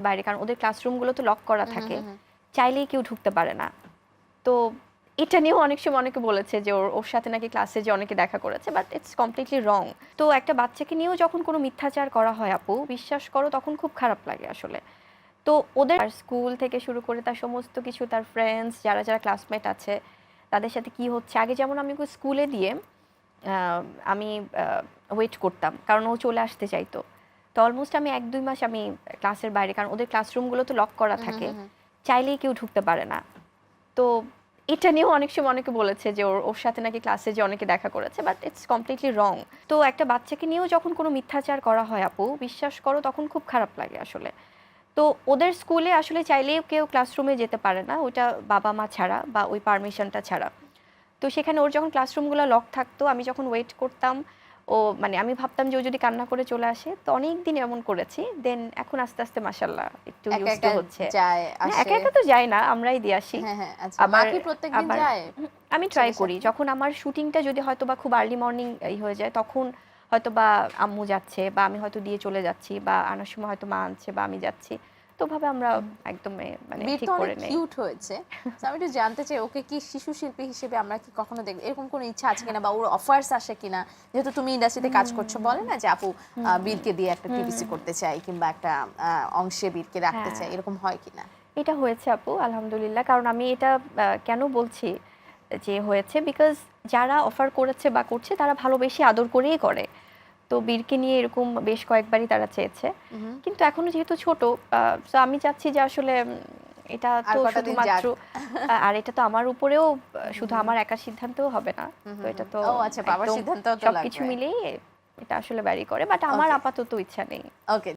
বাইরে, কারণ ওদের ক্লাসরুমগুলো তো লক করা থাকে, চাইলেই কেউ ঢুকতে পারে না। তো এটা নিয়েও অনেক সময় অনেকে বলেছে যে ওর সাথে নাকি ক্লাসে যে অনেকে দেখা করেছে, বাট ইটস কমপ্লিটলি রং। তো একটা বাচ্চাকে নিয়েও যখন কোনো মিথ্যাচার করা হয় আপু, বিশ্বাস করো তখন খুব খারাপ লাগে আসলে। তো ওদের স্কুল থেকে শুরু করে তার সমস্ত কিছু, তার ফ্রেন্ডস যারা যারা ক্লাসমেট আছে তাদের সাথে কি হচ্ছে, আগে যেমন আমি ওকে স্কুলে দিয়ে আমি ওয়েট করতাম, কারণ ও চলে আসতে চাইতো। তো অলমোস্ট আমি 1-2 মাস আমি ক্লাসের বাইরে, কারণ ওদের ক্লাসরুমগুলো তো লক করা থাকে, চাইলেই কেউ ঢুকতে পারে না। তো এটা নিয়েও অনেক সময় অনেকে বলেছে যে ওর সাথে নাকি ক্লাসে যে অনেকে দেখা করেছে, বাট ইটস কমপ্লিটলি রং। তো একটা বাচ্চাকে নিয়েও যখন কোনো মিথ্যাচার করা হয় আপু, বিশ্বাস করো তখন খুব খারাপ লাগে আসলে। তো ওদের স্কুলে আসলে চাইলেই কেউ ক্লাসরুমে যেতে পারে না, ওইটা বাবা মা ছাড়া বা ওই পারমিশনটা ছাড়া। তো সেখানে ওর যখন ক্লাসরুমগুলো লক থাকতো, আমি যখন ওয়েট করতাম, ও মানে আমি ভাবতাম যে ও যদি কান্না করে চলে আসে, তো অনেক দিন এমন করেছি। দেন এখন আস্তে আস্তে মাশাআল্লাহ একটু ইউজ টু হচ্ছে। যায় না, আসে। একা একা তো যায় না, আমরাই দিয়ে আসি। হ্যাঁ, আচ্ছা। মা কি প্রত্যেকদিন যায়? আমি ট্রাই করি, যখন আমার শুটিংটা যদি হয়তো বা খুব আর্লি মর্নিং হয়ে যায়, তখন হয়তো বা আম্মু যাচ্ছে বা আমি হয়তো দিয়ে চলে যাচ্ছি, বা আনার সময় হয়তো মা আনছে বা আমি যাচ্ছি। তো ভাবে আমরা একদম মানে ঠিক করে নেই। কিউট হয়েছে। তো আমি একটু জানতে চাই, ওকে কি শিশু শিল্পী হিসেবে আমরা কি কখনো দেখব, এরকম কোনো ইচ্ছা আছে কিনা, বা ওর অফার্স আসে কিনা? যেহেতু তুমি ইন্ডাস্ট্রিতে কাজ করছো, বলে না যে আপু বীরকে দিয়ে একটা টিভিসি করতে চাই, কিংবা একটা অংশে বীরকে রাখতে চাই, এরকম হয় কিনা? এটা হয়েছে আপু, আলহামদুলিল্লাহ। কারণ আমি এটা কেন বলছি যে হয়েছে, বিকজ যারা অফার করেছে বা করছে তারা ভালোবেসে আদর করেই করে। তো বীরকে নিয়ে এরকম বেশ কয়েকবারই তারা চেয়েছে, কিন্তু এখনো যেহেতু ছোট, তো আমি চাচ্ছি যে আসলে এটা তো শুধুমাত্র আর এটা তো আমার উপরেও শুধু আমার একার সিদ্ধান্তও হবে না। তো এটা তো ও আচ্ছা, বাবার সিদ্ধান্তও তো সবকিছু লাগবে। মিলেই এটা আসলে ভ্যারি করে, বাট আমার আপাতত ইচ্ছা নেই। ওকে।